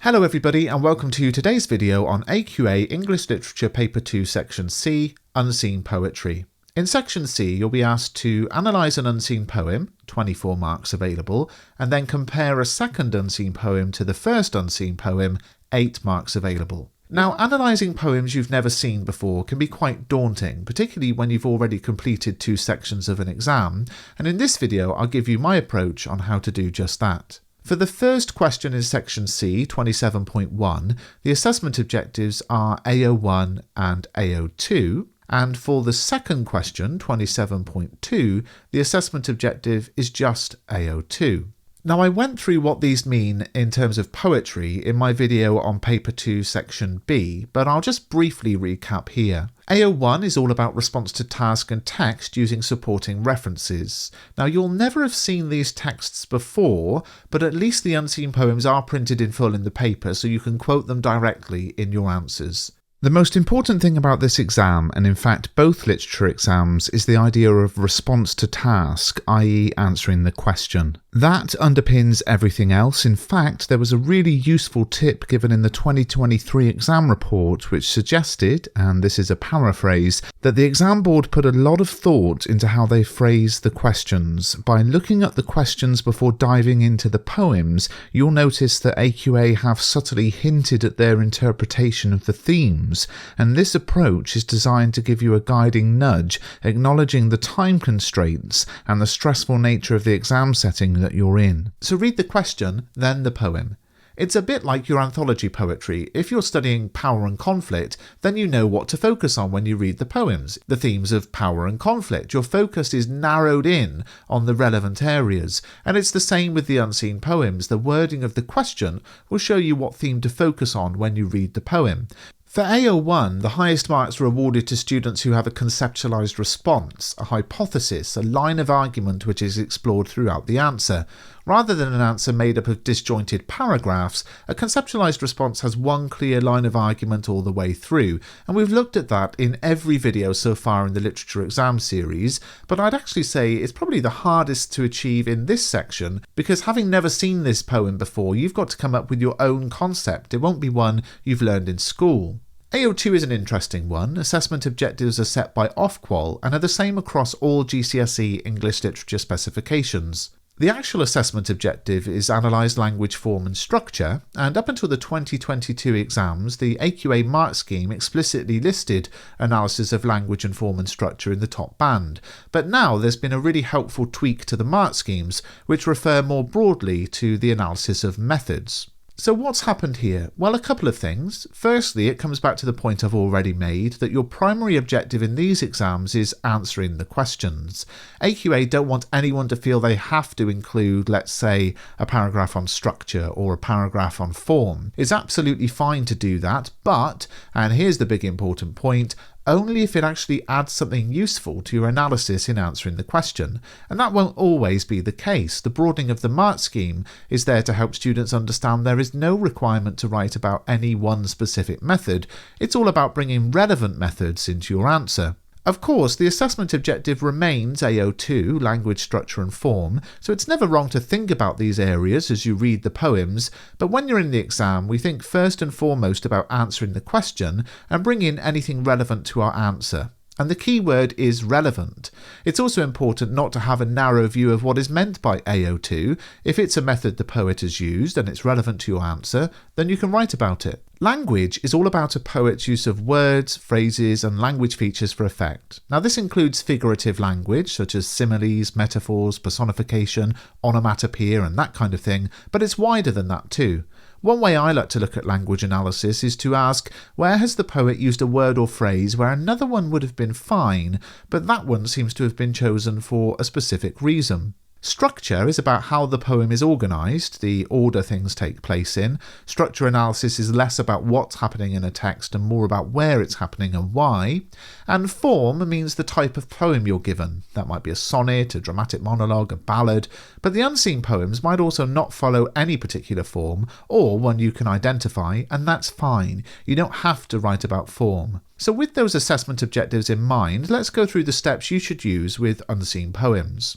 Hello everybody and welcome to today's video on AQA English Literature Paper 2 Section C, Unseen Poetry. In Section C you'll be asked to analyse an unseen poem, 24 marks available, and then compare a second unseen poem to the first unseen poem, 8 marks available. Now, analysing poems you've never seen before can be quite daunting, particularly when you've already completed 2 sections of an exam, and in this video I'll give you my approach on how to do just that. For the first question in Section C, 27.1, the assessment objectives are AO1 and AO2, and for the second question, 27.2, the assessment objective is just AO2. Now, I went through what these mean in terms of poetry in my video on Paper 2 Section B, but I'll just briefly recap here. AO1 is all about response to task and text using supporting references. Now, you'll never have seen these texts before, but at least the unseen poems are printed in full in the paper, so you can quote them directly in your answers. The most important thing about this exam, and in fact both literature exams, is the idea of response to task, i.e. answering the question. That underpins everything else. In fact, there was a really useful tip given in the 2023 exam report which suggested, and this is a paraphrase, that the exam board put a lot of thought into how they phrase the questions. By looking at the questions before diving into the poems, you'll notice that AQA have subtly hinted at their interpretation of the themes, and this approach is designed to give you a guiding nudge, acknowledging the time constraints and the stressful nature of the exam setting that you're in. So read the question, then the poem. It's a bit like your anthology poetry. If you're studying power and conflict, then you know what to focus on when you read the poems. The themes of power and conflict. Your focus is narrowed in on the relevant areas. And it's the same with the unseen poems. The wording of the question will show you what theme to focus on when you read the poem. For AO1, the highest marks are awarded to students who have a conceptualised response, a hypothesis, a line of argument which is explored throughout the answer. Rather than an answer made up of disjointed paragraphs, a conceptualised response has one clear line of argument all the way through, and we've looked at that in every video so far in the literature exam series, but I'd actually say it's probably the hardest to achieve in this section, because having never seen this poem before, you've got to come up with your own concept. It won't be one you've learned in school. AO2 is an interesting one. Assessment objectives are set by Ofqual and are the same across all GCSE English literature specifications. The actual assessment objective is analyse language, form and structure, and up until the 2022 exams, the AQA mark scheme explicitly listed analysis of language and form and structure in the top band. But now there's been a really helpful tweak to the mark schemes, which refer more broadly to the analysis of methods. So what's happened here? Well, a couple of things. Firstly, it comes back to the point I've already made, that your primary objective in these exams is answering the questions. AQA don't want anyone to feel they have to include, let's say, a paragraph on structure or a paragraph on form. It's absolutely fine to do that, but, and here's the big important point, only if it actually adds something useful to your analysis in answering the question. And that won't always be the case. The broadening of the mark scheme is there to help students understand there is no requirement to write about any one specific method. It's all about bringing relevant methods into your answer. Of course, the assessment objective remains AO2, language, structure and form, so it's never wrong to think about these areas as you read the poems, but when you're in the exam, we think first and foremost about answering the question and bring in anything relevant to our answer. And the key word is relevant. It's also important not to have a narrow view of what is meant by AO2. If it's a method the poet has used and it's relevant to your answer, then you can write about it. Language is all about a poet's use of words, phrases and language features for effect. Now this includes figurative language such as similes, metaphors, personification, onomatopoeia and that kind of thing, but it's wider than that too. One way I like to look at language analysis is to ask, where has the poet used a word or phrase where another one would have been fine, but that one seems to have been chosen for a specific reason? Structure is about how the poem is organised, the order things take place in. Structure analysis is less about what's happening in a text and more about where it's happening and why. And form means the type of poem you're given. That might be a sonnet, a dramatic monologue, a ballad, but the unseen poems might also not follow any particular form or one you can identify, and that's fine. You don't have to write about form. So with those assessment objectives in mind, let's go through the steps you should use with unseen poems.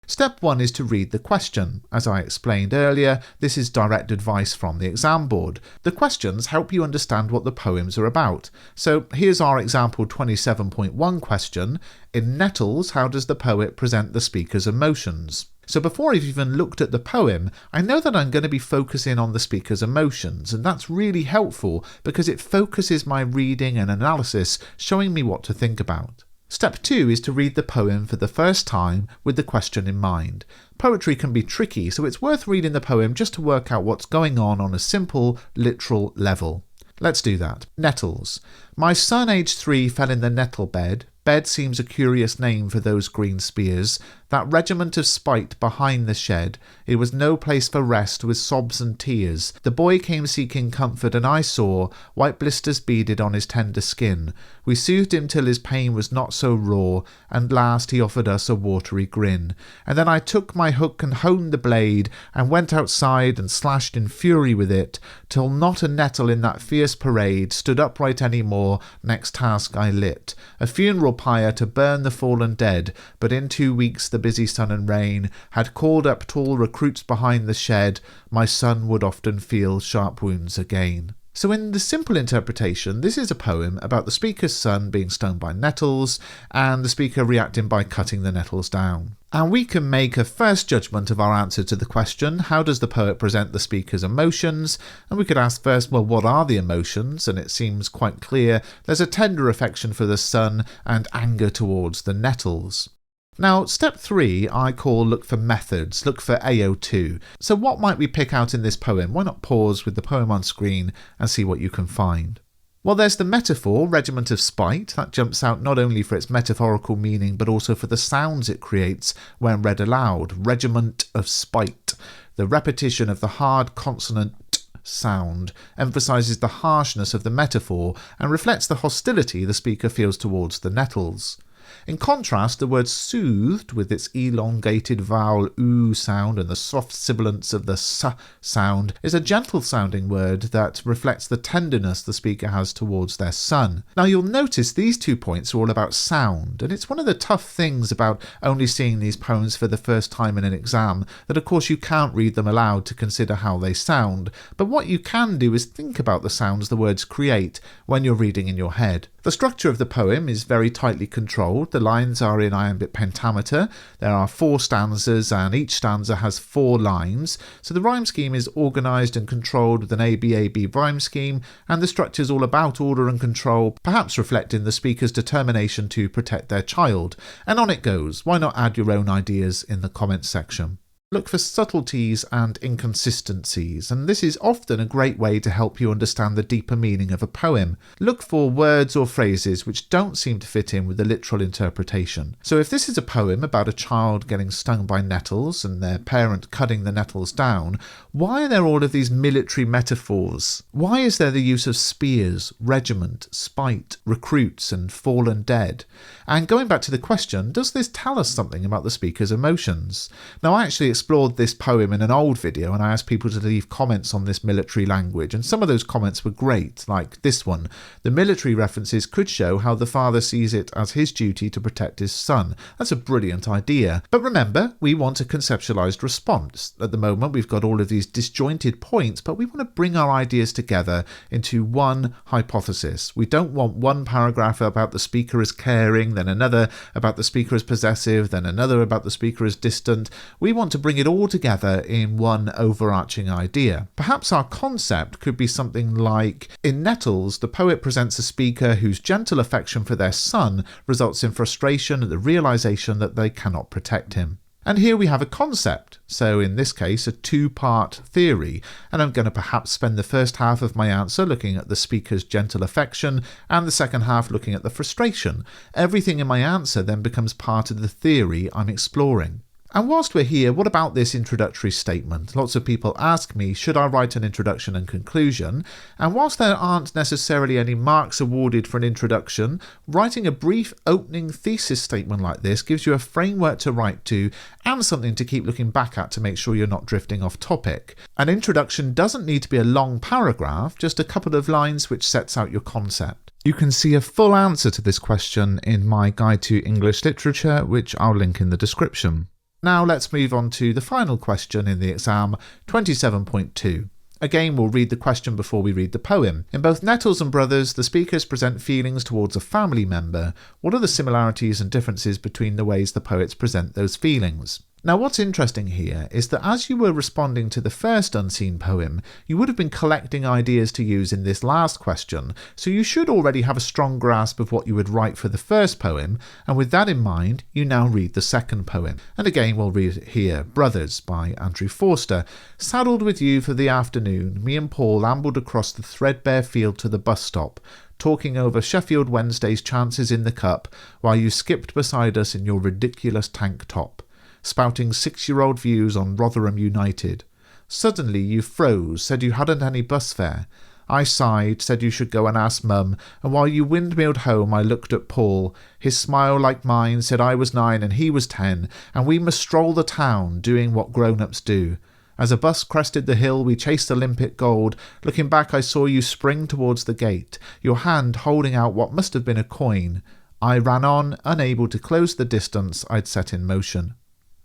Step 1 is to read the question. As I explained earlier, this is direct advice from the exam board. The questions help you understand what the poems are about. So here's our example 27.1 question. In Nettles, how does the poet present the speaker's emotions? So before I've even looked at the poem, I know that I'm going to be focusing on the speaker's emotions, and that's really helpful because it focuses my reading and analysis, showing me what to think about. Step 2 is to read the poem for the first time with the question in mind. Poetry can be tricky, so it's worth reading the poem just to work out what's going on a simple, literal level. Let's do that. Nettles. My son aged 3 fell in the nettle bed. Bed seems a curious name for those green spears. That regiment of spite behind the shed. It was no place for rest with sobs and tears. The boy came seeking comfort, and I saw white blisters beaded on his tender skin. We soothed him till his pain was not so raw, and last he offered us a watery grin. And then I took my hook and honed the blade, and went outside and slashed in fury with it, till not a nettle in that fierce parade stood upright any more. Next task I lit a funeral pyre to burn the fallen dead, but in 2 weeks the busy sun and rain had called up tall recruits behind the shed. My son would often feel sharp wounds again. So in the simple interpretation, this is a poem about the speaker's son being stung by nettles and the speaker reacting by cutting the nettles down. And we can make a first judgment of our answer to the question, how does the poet present the speaker's emotions? And we could ask first, well, what are the emotions? And it seems quite clear there's a tender affection for the son and anger towards the nettles. Now, step 3 I call look for methods, look for AO2. So what might we pick out in this poem? Why not pause with the poem on screen and see what you can find? Well, there's the metaphor, regiment of spite. That jumps out not only for its metaphorical meaning, but also for the sounds it creates when read aloud. Regiment of spite. The repetition of the hard consonant sound emphasises the harshness of the metaphor and reflects the hostility the speaker feels towards the nettles. In contrast, the word soothed, with its elongated vowel oo sound and the soft sibilance of the s sound, is a gentle-sounding word that reflects the tenderness the speaker has towards their son. Now you'll notice these 2 points are all about sound, and it's one of the tough things about only seeing these poems for the first time in an exam, that of course you can't read them aloud to consider how they sound, but what you can do is think about the sounds the words create when you're reading in your head. The structure of the poem is very tightly controlled. The lines are in iambic pentameter. There are 4 stanzas and each stanza has 4 lines. So the rhyme scheme is organised and controlled with an ABAB rhyme scheme, and the structure is all about order and control, perhaps reflecting the speaker's determination to protect their child. And on it goes. Why not add your own ideas in the comments section? Look for subtleties and inconsistencies, and this is often a great way to help you understand the deeper meaning of a poem. Look for words or phrases which don't seem to fit in with the literal interpretation. So if this is a poem about a child getting stung by nettles and their parent cutting the nettles down, why are there all of these military metaphors? Why is there the use of spears, regiment, spite, recruits, and fallen dead? And going back to the question, does this tell us something about the speaker's emotions? Now, I actually explored this poem in an old video and I asked people to leave comments on this military language, and some of those comments were great, like this one. The military references could show how the father sees it as his duty to protect his son. That's a brilliant idea. But remember, we want a conceptualized response. At the moment, we've got all of these disjointed points, but we want to bring our ideas together into one hypothesis. We don't want one paragraph about the speaker as caring, then another about the speaker as possessive, then another about the speaker as distant. We want to bring it all together in one overarching idea. Perhaps our concept could be something like, in Nettles, the poet presents a speaker whose gentle affection for their son results in frustration at the realization that they cannot protect him. And here we have a concept, so in this case a 2-part theory, and I'm going to perhaps spend the first half of my answer looking at the speaker's gentle affection and the second half looking at the frustration. Everything in my answer then becomes part of the theory I'm exploring. And whilst we're here, what about this introductory statement? Lots of people ask me, should I write an introduction and conclusion? And whilst there aren't necessarily any marks awarded for an introduction, writing a brief opening thesis statement like this gives you a framework to write to and something to keep looking back at to make sure you're not drifting off topic. An introduction doesn't need to be a long paragraph, just a couple of lines which sets out your concept. You can see a full answer to this question in my Guide to English Literature, which I'll link in the description. Now let's move on to the final question in the exam, 27.2. Again, we'll read the question before we read the poem. In both Nettles and Brothers, the speakers present feelings towards a family member. What are the similarities and differences between the ways the poets present those feelings? Now, what's interesting here is that as you were responding to the first unseen poem, you would have been collecting ideas to use in this last question, so you should already have a strong grasp of what you would write for the first poem, and with that in mind, you now read the second poem. And again, we'll read it here. Brothers by Andrew Forster. Saddled with you for the afternoon, me and Paul ambled across the threadbare field to the bus stop, talking over Sheffield Wednesday's chances in the cup, while you skipped beside us in your ridiculous tank top, spouting 6-year-old views on Rotherham United. Suddenly you froze, said you hadn't any bus fare. I sighed, said you should go and ask Mum, and while you windmilled home I looked at Paul. His smile, like mine, said I was 9 and he was 10, and we must stroll the town, doing what grown-ups do. As a bus crested the hill we chased Olympic gold. Looking back I saw you spring towards the gate, your hand holding out what must have been a coin. I ran on, unable to close the distance I'd set in motion.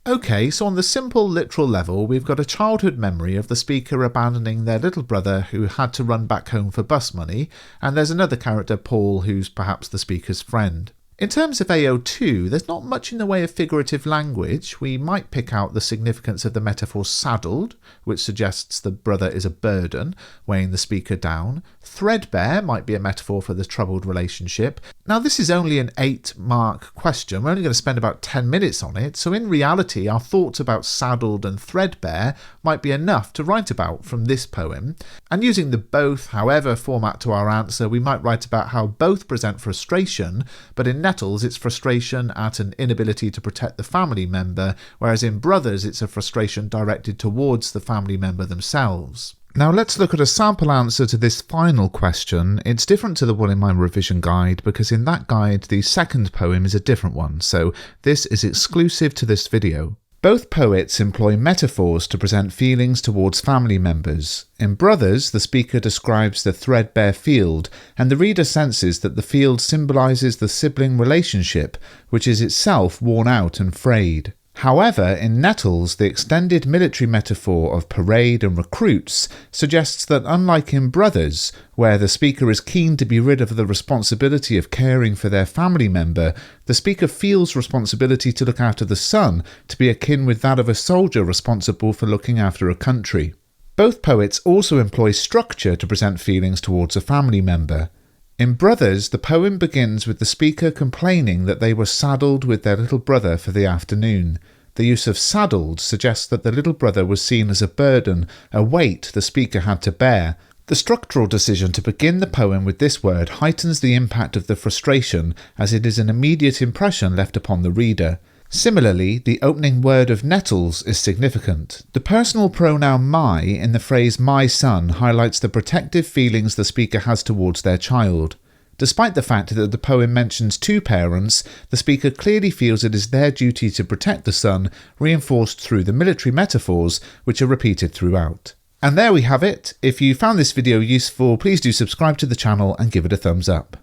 Okay, so on the simple literal level, we've got a childhood memory of the speaker abandoning their little brother who had to run back home for bus money, and there's another character, Paul, who's perhaps the speaker's friend. In terms of AO2, there's not much in the way of figurative language. We might pick out the significance of the metaphor saddled, which suggests the brother is a burden, weighing the speaker down. Threadbare might be a metaphor for the troubled relationship. Now, this is only an 8-mark question. We're only going to spend about 10 minutes on it, so in reality, our thoughts about saddled and threadbare might be enough to write about from this poem. And using the both, however, format to our answer, we might write about how both present frustration, but in Nettles, it's frustration at an inability to protect the family member, whereas in Brothers, it's a frustration directed towards the family member themselves. Now let's look at a sample answer to this final question. It's different to the one in my revision guide because in that guide, the second poem is a different one, so this is exclusive to this video. Both poets employ metaphors to present feelings towards family members. In Brothers, the speaker describes the threadbare field, and the reader senses that the field symbolises the sibling relationship, which is itself worn out and frayed. However, in Nettles, the extended military metaphor of parade and recruits suggests that unlike in Brothers, where the speaker is keen to be rid of the responsibility of caring for their family member, the speaker feels responsibility to look after the son to be akin with that of a soldier responsible for looking after a country. Both poets also employ structure to present feelings towards a family member. In Brothers, the poem begins with the speaker complaining that they were saddled with their little brother for the afternoon. The use of saddled suggests that the little brother was seen as a burden, a weight the speaker had to bear. The structural decision to begin the poem with this word heightens the impact of the frustration, as it is an immediate impression left upon the reader. Similarly, the opening word of Nettles is significant. The personal pronoun my in the phrase my son highlights the protective feelings the speaker has towards their child. Despite the fact that the poem mentions 2 parents, the speaker clearly feels it is their duty to protect the son, reinforced through the military metaphors, which are repeated throughout. And there we have it. If you found this video useful, please do subscribe to the channel and give it a thumbs up.